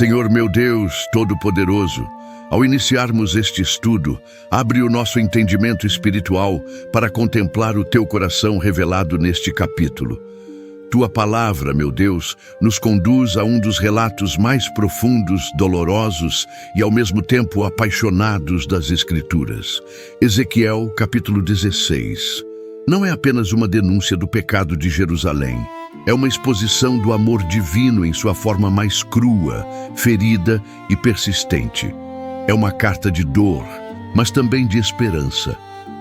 Senhor meu Deus Todo-Poderoso, ao iniciarmos este estudo, abre o nosso entendimento espiritual para contemplar o Teu coração revelado neste capítulo. Tua palavra, meu Deus, nos conduz a um dos relatos mais profundos, dolorosos e ao mesmo tempo apaixonados das Escrituras. Ezequiel, capítulo 16. Não é apenas uma denúncia do pecado de Jerusalém. É uma exposição do amor divino em sua forma mais crua, ferida e persistente. É uma carta de dor, mas também de esperança.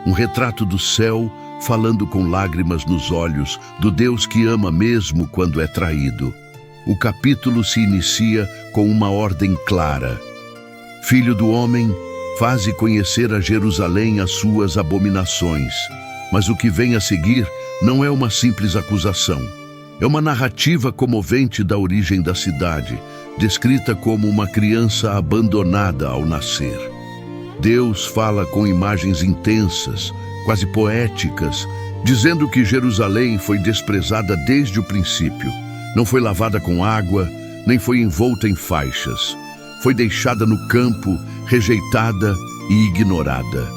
Um retrato do céu falando com lágrimas nos olhos do Deus que ama mesmo quando é traído. O capítulo se inicia com uma ordem clara. Filho do homem, faze conhecer a Jerusalém as suas abominações. Mas o que vem a seguir não é uma simples acusação. É uma narrativa comovente da origem da cidade, descrita como uma criança abandonada ao nascer. Deus fala com imagens intensas, quase poéticas, dizendo que Jerusalém foi desprezada desde o princípio. Não foi lavada com água, nem foi envolta em faixas. Foi deixada no campo, rejeitada e ignorada.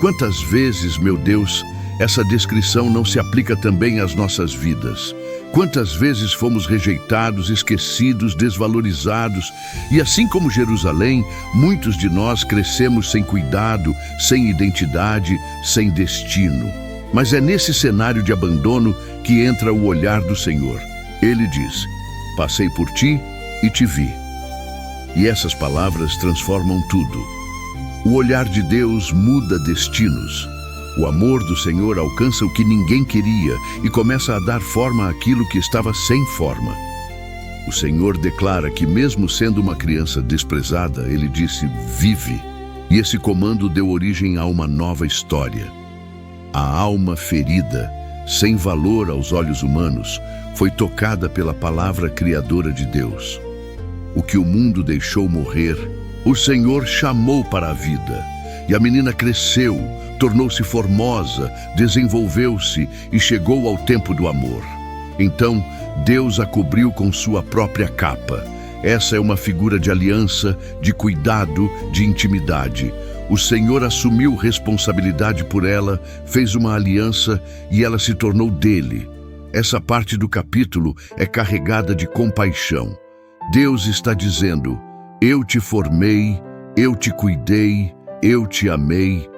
Quantas vezes, meu Deus, essa descrição não se aplica também às nossas vidas? Quantas vezes fomos rejeitados, esquecidos, desvalorizados, e assim como Jerusalém, muitos de nós crescemos sem cuidado, sem identidade, sem destino. Mas é nesse cenário de abandono que entra o olhar do Senhor. Ele diz: passei por ti e te vi. E essas palavras transformam tudo. O olhar de Deus muda destinos. O amor do Senhor alcança o que ninguém queria e começa a dar forma àquilo que estava sem forma. O Senhor declara que, mesmo sendo uma criança desprezada, Ele disse: vive. E esse comando deu origem a uma nova história. A alma ferida, sem valor aos olhos humanos, foi tocada pela palavra criadora de Deus. O que o mundo deixou morrer, o Senhor chamou para a vida. E a menina cresceu, tornou-se formosa, desenvolveu-se e chegou ao tempo do amor. Então, Deus a cobriu com sua própria capa. Essa é uma figura de aliança, de cuidado, de intimidade. O Senhor assumiu responsabilidade por ela, fez uma aliança e ela se tornou dele. Essa parte do capítulo é carregada de compaixão. Deus está dizendo: eu te formei, eu te cuidei, eu te amei.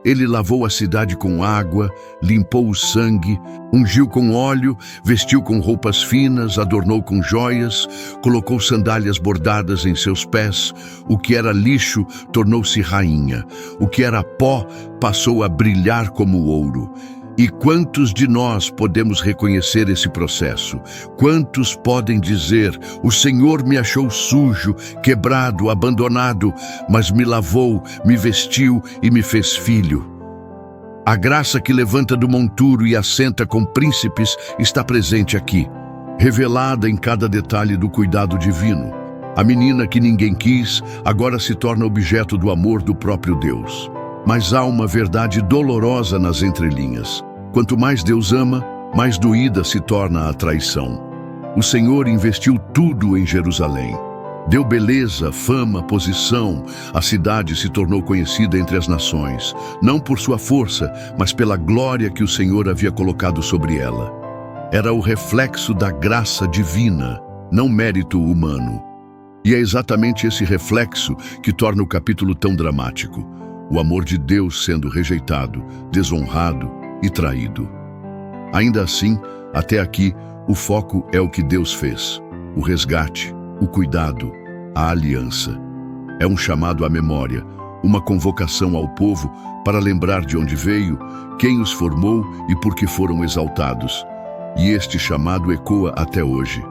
Ele lavou a cidade com água, limpou o sangue, ungiu com óleo, vestiu com roupas finas, adornou com joias, colocou sandálias bordadas em seus pés. O que era lixo tornou-se rainha. O que era pó passou a brilhar como ouro. E quantos de nós podemos reconhecer esse processo? Quantos podem dizer: o Senhor me achou sujo, quebrado, abandonado, mas me lavou, me vestiu e me fez filho? A graça que levanta do monturo e assenta com príncipes está presente aqui, revelada em cada detalhe do cuidado divino. A menina que ninguém quis agora se torna objeto do amor do próprio Deus. Mas há uma verdade dolorosa nas entrelinhas. Quanto mais Deus ama, mais doída se torna a traição. O Senhor investiu tudo em Jerusalém. Deu beleza, fama, posição. A cidade se tornou conhecida entre as nações, não por sua força, mas pela glória que o Senhor havia colocado sobre ela. Era o reflexo da graça divina, não mérito humano. E é exatamente esse reflexo que torna o capítulo tão dramático. O amor de Deus sendo rejeitado, desonrado e traído. Ainda assim, até aqui, o foco é o que Deus fez: o resgate, o cuidado, a aliança. É um chamado à memória, uma convocação ao povo para lembrar de onde veio, quem os formou e por que foram exaltados. E este chamado ecoa até hoje.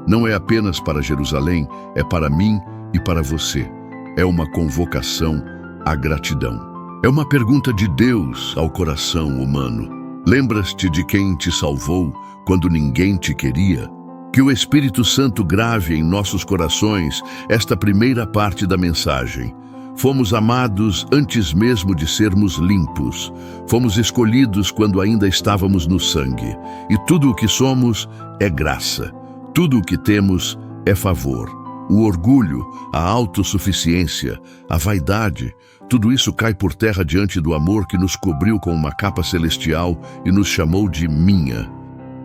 Não é apenas para Jerusalém, é para mim e para você. É uma convocação à gratidão. É uma pergunta de Deus ao coração humano. Lembras-te de quem te salvou quando ninguém te queria? Que o Espírito Santo grave em nossos corações esta primeira parte da mensagem. Fomos amados antes mesmo de sermos limpos. Fomos escolhidos quando ainda estávamos no sangue. E tudo o que somos é graça. Tudo o que temos é favor. O orgulho, a autossuficiência, a vaidade, tudo isso cai por terra diante do amor que nos cobriu com uma capa celestial e nos chamou de minha.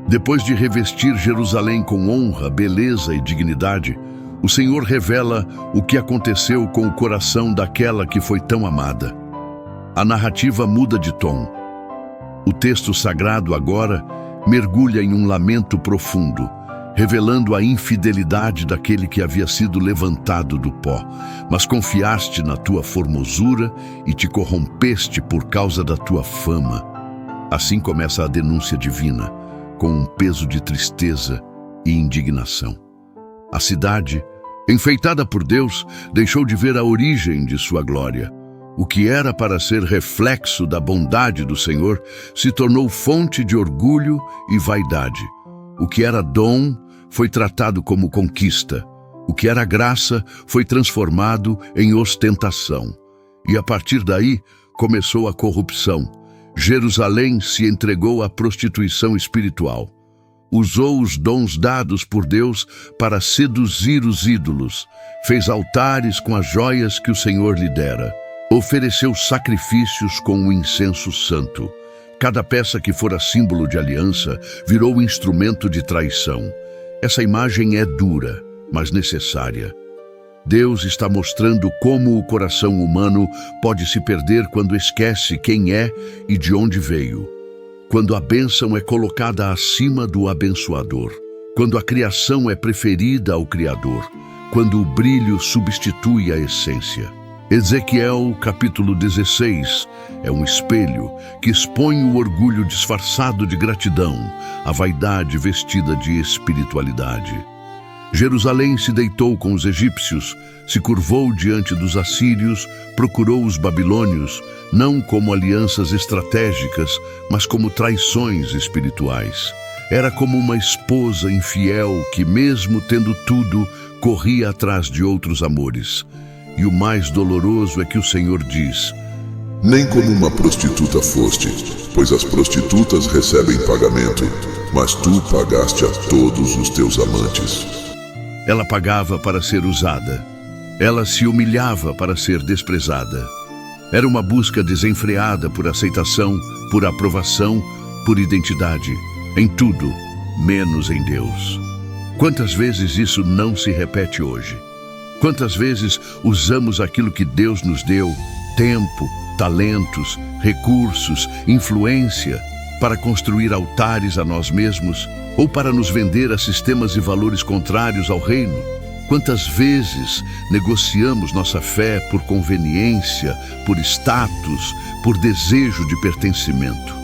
Depois de revestir Jerusalém com honra, beleza e dignidade, o Senhor revela o que aconteceu com o coração daquela que foi tão amada. A narrativa muda de tom. O texto sagrado agora mergulha em um lamento profundo, revelando a infidelidade daquele que havia sido levantado do pó. Mas confiaste na tua formosura e te corrompeste por causa da tua fama. Assim começa a denúncia divina, com um peso de tristeza e indignação. A cidade, enfeitada por Deus, deixou de ver a origem de sua glória. O que era para ser reflexo da bondade do Senhor se tornou fonte de orgulho e vaidade. O que era dom foi tratado como conquista. O que era graça foi transformado em ostentação. E a partir daí começou a corrupção. Jerusalém se entregou à prostituição espiritual. Usou os dons dados por Deus para seduzir os ídolos. Fez altares com as joias que o Senhor lhe dera. Ofereceu sacrifícios com o incenso santo. Cada peça que fora símbolo de aliança virou instrumento de traição. Essa imagem é dura, mas necessária. Deus está mostrando como o coração humano pode se perder quando esquece quem é e de onde veio. Quando a bênção é colocada acima do abençoador. Quando a criação é preferida ao Criador. Quando o brilho substitui a essência. Ezequiel, capítulo 16, é um espelho que expõe o orgulho disfarçado de gratidão, a vaidade vestida de espiritualidade. Jerusalém se deitou com os egípcios, se curvou diante dos assírios, procurou os babilônios, não como alianças estratégicas, mas como traições espirituais. Era como uma esposa infiel que, mesmo tendo tudo, corria atrás de outros amores. E o mais doloroso é que o Senhor diz: nem como uma prostituta foste, pois as prostitutas recebem pagamento, mas tu pagaste a todos os teus amantes. Ela pagava para ser usada. Ela se humilhava para ser desprezada. Era uma busca desenfreada por aceitação, por aprovação, por identidade, em tudo, menos em Deus. Quantas vezes isso não se repete hoje? Quantas vezes usamos aquilo que Deus nos deu, tempo, talentos, recursos, influência, para construir altares a nós mesmos ou para nos vender a sistemas e valores contrários ao reino? Quantas vezes negociamos nossa fé por conveniência, por status, por desejo de pertencimento?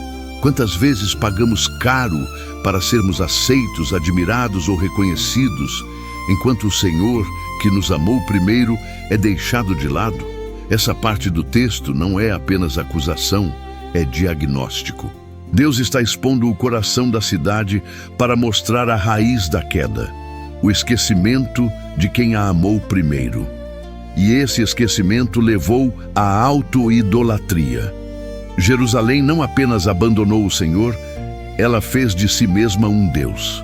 Quantas vezes pagamos caro para sermos aceitos, admirados ou reconhecidos, enquanto o Senhor, que nos amou primeiro, é deixado de lado? Essa parte do texto não é apenas acusação, é diagnóstico. Deus está expondo o coração da cidade para mostrar a raiz da queda, o esquecimento de quem a amou primeiro. E esse esquecimento levou à autoidolatria. Jerusalém não apenas abandonou o Senhor, ela fez de si mesma um Deus.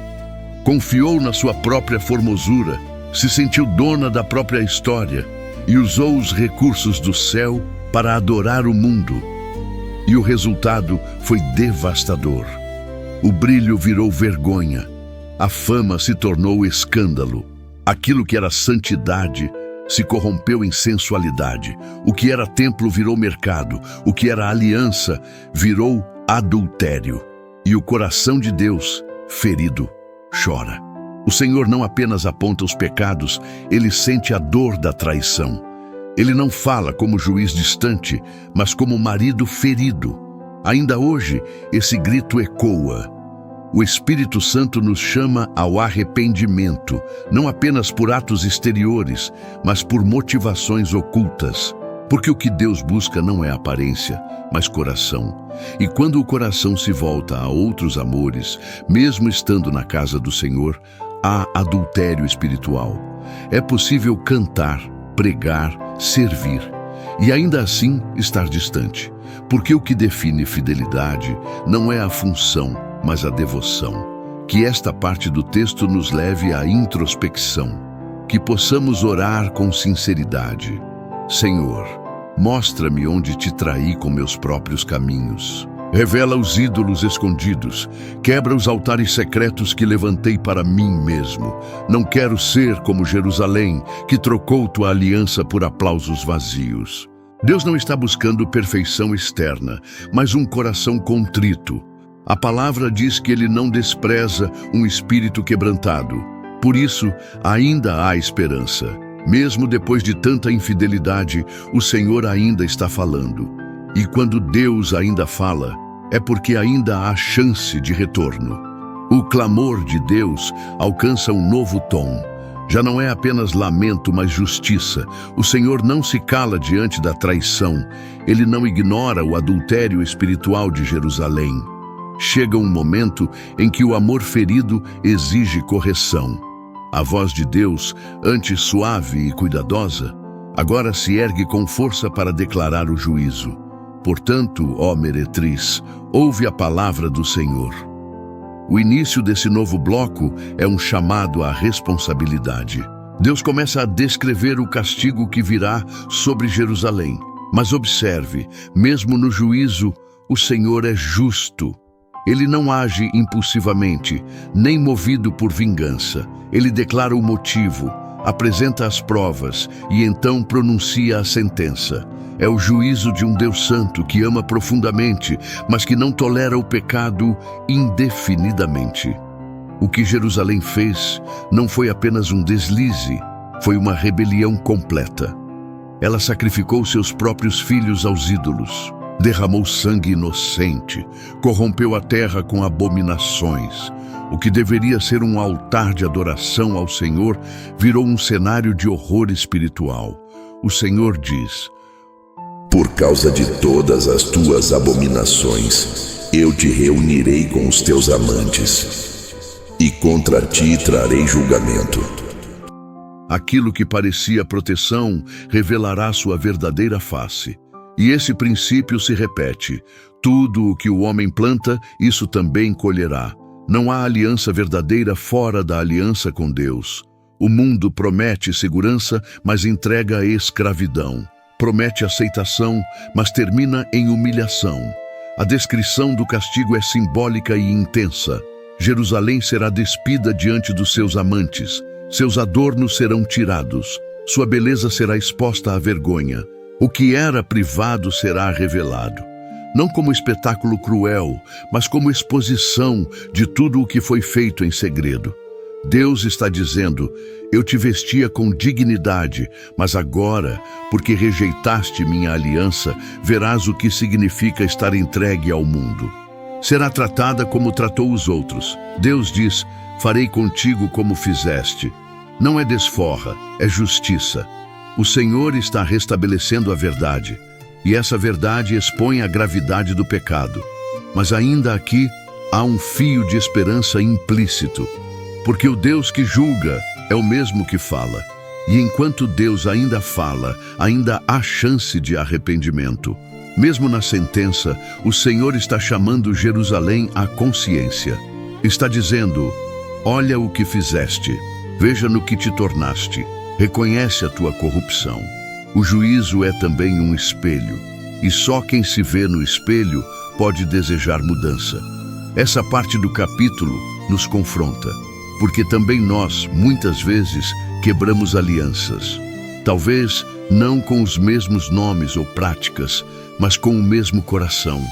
Confiou na sua própria formosura, se sentiu dona da própria história e usou os recursos do céu para adorar o mundo. E o resultado foi devastador. O brilho virou vergonha. A fama se tornou escândalo. Aquilo que era santidade se corrompeu em sensualidade. O que era templo virou mercado. O que era aliança virou adultério. E o coração de Deus, ferido, chora. O Senhor não apenas aponta os pecados, ele sente a dor da traição. Ele não fala como juiz distante, mas como marido ferido. Ainda hoje, esse grito ecoa. O Espírito Santo nos chama ao arrependimento, não apenas por atos exteriores, mas por motivações ocultas. Porque o que Deus busca não é aparência, mas coração. E quando o coração se volta a outros amores, mesmo estando na casa do Senhor, há adultério espiritual. É possível cantar, pregar, servir, e ainda assim estar distante. Porque o que define fidelidade não é a função, mas a devoção. Que esta parte do texto nos leve à introspecção. que possamos orar com sinceridade. Senhor, mostra-me onde te traí com meus próprios caminhos. Revela os ídolos escondidos, quebra os altares secretos que levantei para mim mesmo. Não quero ser como Jerusalém, que trocou tua aliança por aplausos vazios. Deus não está buscando perfeição externa, mas um coração contrito. A palavra diz que Ele não despreza um espírito quebrantado. Por isso, ainda há esperança. Mesmo depois de tanta infidelidade, o Senhor ainda está falando. E quando Deus ainda fala, é porque ainda há chance de retorno. O clamor de Deus alcança um novo tom. Já não é apenas lamento, mas justiça. O Senhor não se cala diante da traição. Ele não ignora o adultério espiritual de Jerusalém. Chega um momento em que o amor ferido exige correção. A voz de Deus, antes suave e cuidadosa, agora se ergue com força para declarar o juízo. Portanto, ó meretriz, ouve a palavra do Senhor. O início desse novo bloco é um chamado à responsabilidade. Deus começa a descrever o castigo que virá sobre Jerusalém. Mas observe, mesmo no juízo, o Senhor é justo. Ele não age impulsivamente, nem movido por vingança. Ele declara o motivo, apresenta as provas e então pronuncia a sentença. É o juízo de um Deus santo que ama profundamente, mas que não tolera o pecado indefinidamente. O que Jerusalém fez não foi apenas um deslize, foi uma rebelião completa. Ela sacrificou seus próprios filhos aos ídolos, derramou sangue inocente, corrompeu a terra com abominações. O que deveria ser um altar de adoração ao Senhor virou um cenário de horror espiritual. O Senhor diz: por causa de todas as tuas abominações, eu te reunirei com os teus amantes, e contra ti trarei julgamento. Aquilo que parecia proteção revelará sua verdadeira face. E esse princípio se repete. Tudo o que o homem planta, isso também colherá. Não há aliança verdadeira fora da aliança com Deus. O mundo promete segurança, mas entrega a escravidão. Promete aceitação, mas termina em humilhação. A descrição do castigo é simbólica e intensa. Jerusalém será despida diante dos seus amantes. Seus adornos serão tirados. Sua beleza será exposta à vergonha. O que era privado será revelado. Não como espetáculo cruel, mas como exposição de tudo o que foi feito em segredo. Deus está dizendo: eu te vestia com dignidade, mas agora, porque rejeitaste minha aliança, verás o que significa estar entregue ao mundo. Será tratada como tratou os outros. Deus diz: farei contigo como fizeste. Não é desforra, é justiça. O Senhor está restabelecendo a verdade, e essa verdade expõe a gravidade do pecado. Mas ainda aqui há um fio de esperança implícito, porque o Deus que julga é o mesmo que fala. E enquanto Deus ainda fala, ainda há chance de arrependimento. Mesmo na sentença, o Senhor está chamando Jerusalém à consciência. Está dizendo: olha o que fizeste, veja no que te tornaste, reconhece a tua corrupção. O juízo é também um espelho, e só quem se vê no espelho pode desejar mudança. Essa parte do capítulo nos confronta, porque também nós, muitas vezes, quebramos alianças. Talvez não com os mesmos nomes ou práticas, mas com o mesmo coração.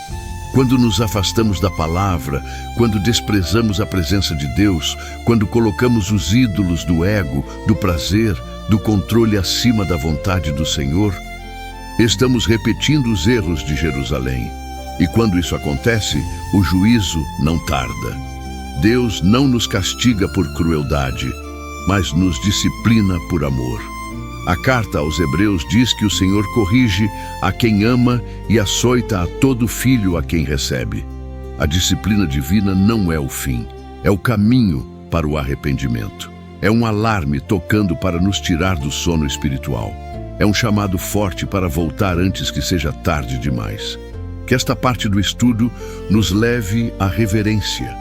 Quando nos afastamos da palavra, quando desprezamos a presença de Deus, quando colocamos os ídolos do ego, do prazer, do controle acima da vontade do Senhor, estamos repetindo os erros de Jerusalém. E quando isso acontece, o juízo não tarda. Deus não nos castiga por crueldade, mas nos disciplina por amor. A carta aos Hebreus diz que o Senhor corrige a quem ama e açoita a todo filho a quem recebe. A disciplina divina não é o fim, é o caminho para o arrependimento. É um alarme tocando para nos tirar do sono espiritual. É um chamado forte para voltar antes que seja tarde demais. Que esta parte do estudo nos leve à reverência.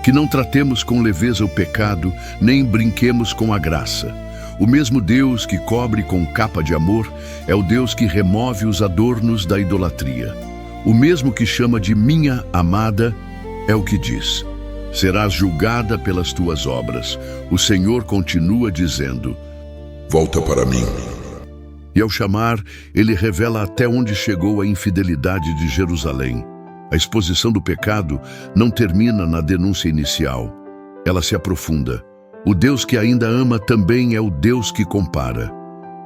Que não tratemos com leveza o pecado, nem brinquemos com a graça. O mesmo Deus que cobre com capa de amor é o Deus que remove os adornos da idolatria. O mesmo que chama de minha amada é o que diz: serás julgada pelas tuas obras. O Senhor continua dizendo: volta para mim. E ao chamar, ele revela até onde chegou a infidelidade de Jerusalém. A exposição do pecado não termina na denúncia inicial. Ela se aprofunda. O Deus que ainda ama também é o Deus que compara.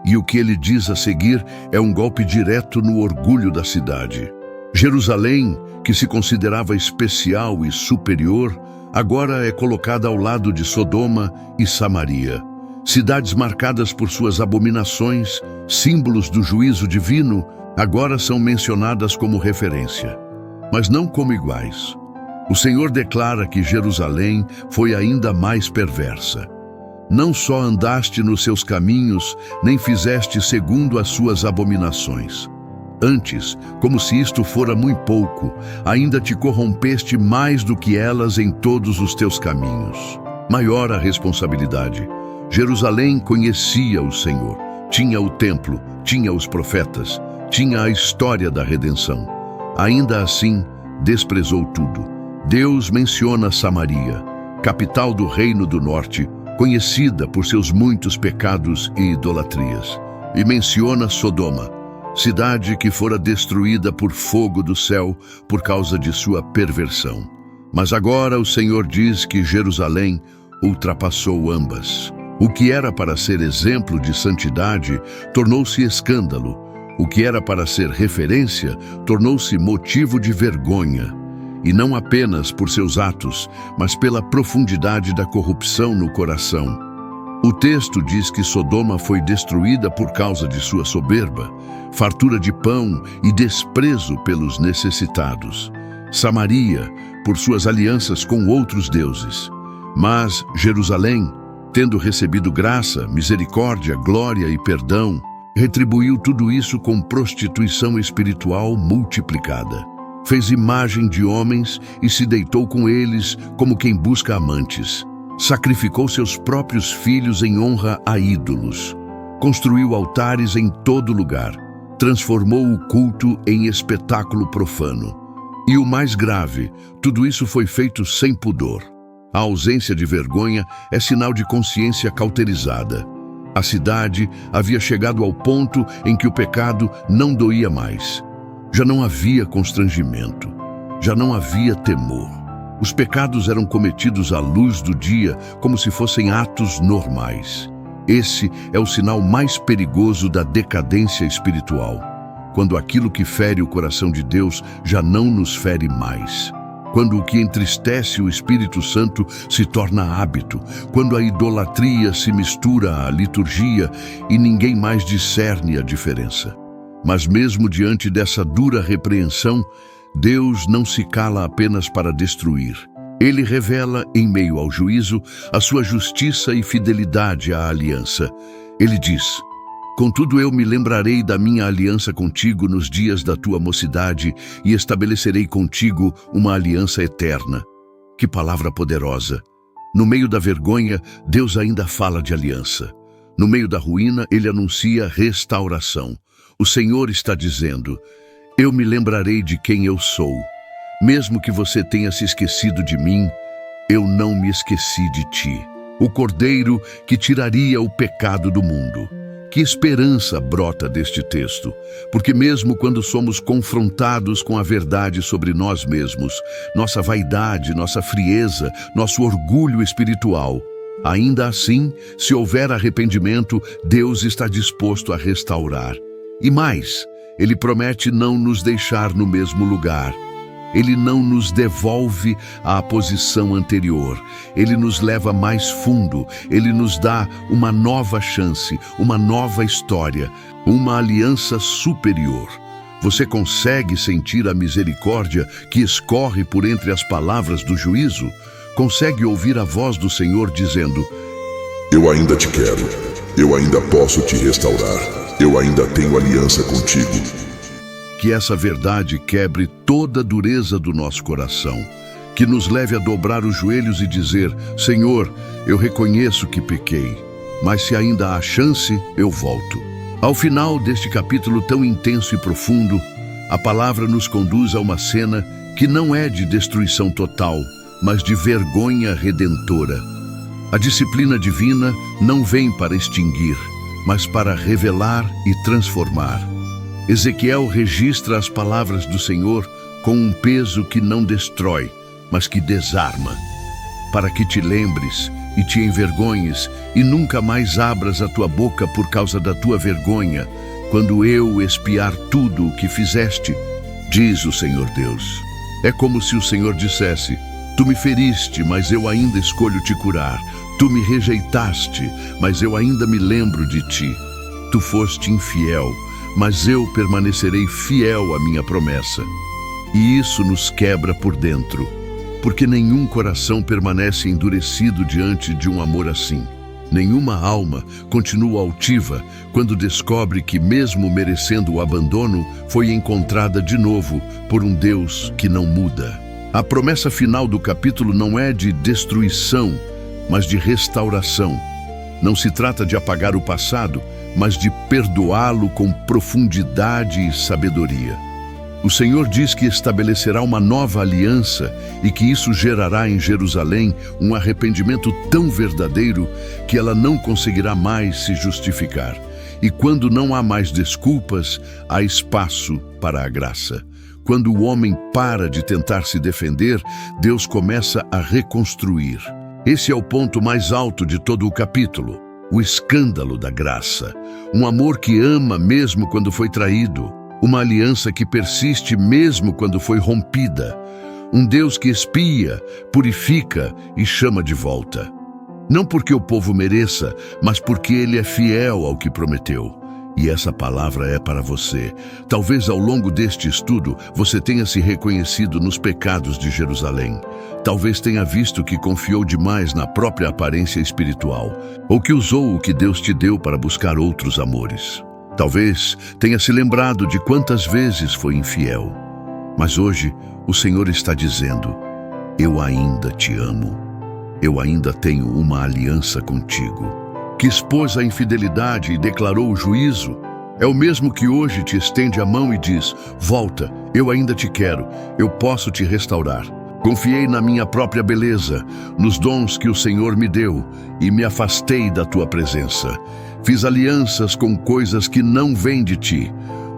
E o que ele diz a seguir é um golpe direto no orgulho da cidade. Jerusalém, que se considerava especial e superior, agora é colocada ao lado de Sodoma e Samaria. Cidades marcadas por suas abominações, símbolos do juízo divino, agora são mencionadas como referência, mas não como iguais. O Senhor declara que Jerusalém foi ainda mais perversa. Não só andaste nos seus caminhos, nem fizeste segundo as suas abominações. Antes, como se isto fora muito pouco, ainda te corrompeste mais do que elas em todos os teus caminhos. Maior a responsabilidade. Jerusalém conhecia o Senhor, tinha o templo, tinha os profetas, tinha a história da redenção. Ainda assim, desprezou tudo. Deus menciona Samaria, capital do Reino do Norte, conhecida por seus muitos pecados e idolatrias. E menciona Sodoma, cidade que fora destruída por fogo do céu por causa de sua perversão. Mas agora o Senhor diz que Jerusalém ultrapassou ambas. O que era para ser exemplo de santidade tornou-se escândalo. O que era para ser referência tornou-se motivo de vergonha. E não apenas por seus atos, mas pela profundidade da corrupção no coração. O texto diz que Sodoma foi destruída por causa de sua soberba, fartura de pão e desprezo pelos necessitados. Samaria, por suas alianças com outros deuses. Mas Jerusalém, tendo recebido graça, misericórdia, glória e perdão, retribuiu tudo isso com prostituição espiritual multiplicada. Fez imagem de homens e se deitou com eles como quem busca amantes. Sacrificou seus próprios filhos em honra a ídolos. Construiu altares em todo lugar. Transformou o culto em espetáculo profano. E o mais grave, tudo isso foi feito sem pudor. A ausência de vergonha é sinal de consciência cauterizada. A cidade havia chegado ao ponto em que o pecado não doía mais. Já não havia constrangimento, já não havia temor. Os pecados eram cometidos à luz do dia como se fossem atos normais. Esse é o sinal mais perigoso da decadência espiritual, quando aquilo que fere o coração de Deus já não nos fere mais. Quando o que entristece o Espírito Santo se torna hábito, quando a idolatria se mistura à liturgia e ninguém mais discerne a diferença. Mas mesmo diante dessa dura repreensão, Deus não se cala apenas para destruir. Ele revela, em meio ao juízo, a sua justiça e fidelidade à aliança. Ele diz: contudo eu me lembrarei da minha aliança contigo nos dias da tua mocidade e estabelecerei contigo uma aliança eterna. Que palavra poderosa! No meio da vergonha, Deus ainda fala de aliança. No meio da ruína, ele anuncia restauração. O Senhor está dizendo: eu me lembrarei de quem eu sou. Mesmo que você tenha se esquecido de mim, eu não me esqueci de ti. O Cordeiro que tiraria o pecado do mundo. Que esperança brota deste texto, porque mesmo quando somos confrontados com a verdade sobre nós mesmos, nossa vaidade, nossa frieza, nosso orgulho espiritual, ainda assim, se houver arrependimento, Deus está disposto a restaurar. E mais, Ele promete não nos deixar no mesmo lugar. Ele não nos devolve à posição anterior. Ele nos leva mais fundo. Ele nos dá uma nova chance, uma nova história, uma aliança superior. Você consegue sentir a misericórdia que escorre por entre as palavras do juízo? Consegue ouvir a voz do Senhor dizendo: eu ainda te quero. Eu ainda posso te restaurar. Eu ainda tenho aliança contigo. Que essa verdade quebre toda a dureza do nosso coração, que nos leve a dobrar os joelhos e dizer: Senhor, eu reconheço que pequei, mas se ainda há chance, eu volto. Ao final deste capítulo tão intenso e profundo, a palavra nos conduz a uma cena que não é de destruição total, mas de vergonha redentora. A disciplina divina não vem para extinguir, mas para revelar e transformar. Ezequiel registra as palavras do Senhor com um peso que não destrói, mas que desarma, para que te lembres e te envergonhes e nunca mais abras a tua boca por causa da tua vergonha, quando eu expiar tudo o que fizeste, diz o Senhor Deus. É como se o Senhor dissesse: tu me feriste, mas eu ainda escolho te curar. Tu me rejeitaste, mas eu ainda me lembro de ti. Tu foste infiel, mas eu permanecerei fiel à minha promessa. E isso nos quebra por dentro, porque nenhum coração permanece endurecido diante de um amor assim. Nenhuma alma continua altiva quando descobre que, mesmo merecendo o abandono, foi encontrada de novo por um Deus que não muda. A promessa final do capítulo não é de destruição, mas de restauração. Não se trata de apagar o passado, mas de perdoá-lo com profundidade e sabedoria. O Senhor diz que estabelecerá uma nova aliança e que isso gerará em Jerusalém um arrependimento tão verdadeiro que ela não conseguirá mais se justificar. E quando não há mais desculpas, há espaço para a graça. Quando o homem para de tentar se defender, Deus começa a reconstruir. Esse é o ponto mais alto de todo o capítulo, o escândalo da graça. Um amor que ama mesmo quando foi traído. Uma aliança que persiste mesmo quando foi rompida. Um Deus que expia, purifica e chama de volta. Não porque o povo mereça, mas porque ele é fiel ao que prometeu. E essa palavra é para você. Talvez ao longo deste estudo você tenha se reconhecido nos pecados de Jerusalém. Talvez tenha visto que confiou demais na própria aparência espiritual, ou que usou o que Deus te deu para buscar outros amores. Talvez tenha se lembrado de quantas vezes foi infiel. Mas hoje o Senhor está dizendo: eu ainda te amo. Eu ainda tenho uma aliança contigo. Que expôs a infidelidade e declarou o juízo, é o mesmo que hoje te estende a mão e diz: volta, eu ainda te quero, eu posso te restaurar. Confiei na minha própria beleza, nos dons que o Senhor me deu, e me afastei da tua presença. Fiz alianças com coisas que não vêm de ti.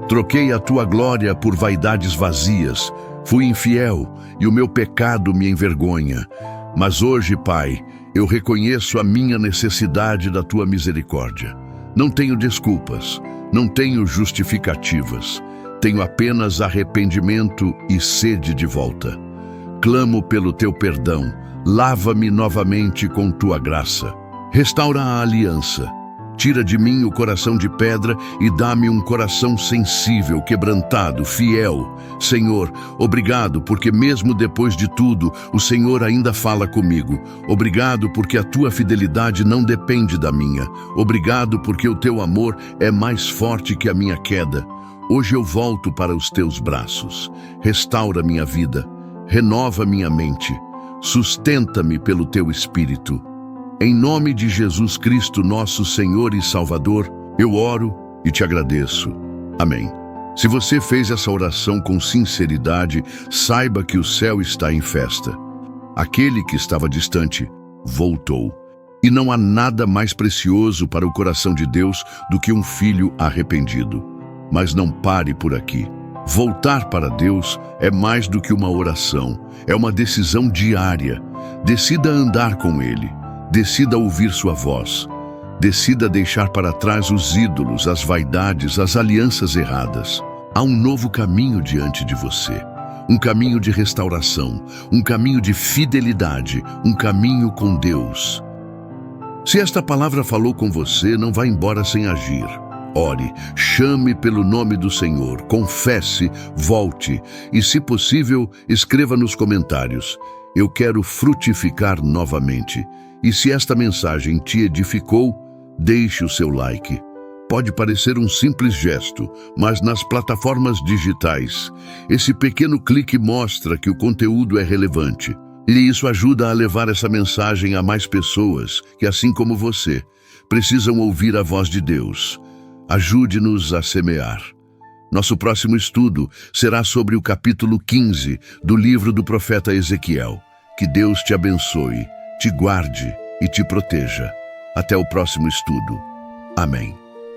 Troquei a tua glória por vaidades vazias. Fui infiel, e o meu pecado me envergonha. Mas hoje, Pai, eu reconheço a minha necessidade da tua misericórdia. Não tenho desculpas, não tenho justificativas. Tenho apenas arrependimento e sede de volta. Clamo pelo teu perdão. Lava-me novamente com tua graça. Restaura a aliança. Tira de mim o coração de pedra e dá-me um coração sensível, quebrantado, fiel. Senhor, obrigado porque mesmo depois de tudo, o Senhor ainda fala comigo. Obrigado porque a tua fidelidade não depende da minha. Obrigado porque o teu amor é mais forte que a minha queda. Hoje eu volto para os teus braços. Restaura minha vida. Renova minha mente. Sustenta-me pelo teu Espírito. Em nome de Jesus Cristo, nosso Senhor e Salvador, eu oro e te agradeço. Amém. Se você fez essa oração com sinceridade, saiba que o céu está em festa. Aquele que estava distante voltou. E não há nada mais precioso para o coração de Deus do que um filho arrependido. Mas não pare por aqui. Voltar para Deus é mais do que uma oração, é uma decisão diária. Decida andar com Ele. Decida ouvir sua voz. Decida deixar para trás os ídolos, as vaidades, as alianças erradas. Há um novo caminho diante de você. Um caminho de restauração, um caminho de fidelidade, um caminho com Deus. Se esta palavra falou com você, não vá embora sem agir. Ore, chame pelo nome do Senhor, confesse, volte e, se possível, escreva nos comentários: eu quero frutificar novamente. E se esta mensagem te edificou, deixe o seu like. Pode parecer um simples gesto, mas nas plataformas digitais, esse pequeno clique mostra que o conteúdo é relevante. E isso ajuda a levar essa mensagem a mais pessoas que, assim como você, precisam ouvir a voz de Deus. Ajude-nos a semear. Nosso próximo estudo será sobre o capítulo 15 do livro do profeta Ezequiel. Que Deus te abençoe, te guarde e te proteja. Até o próximo estudo. Amém.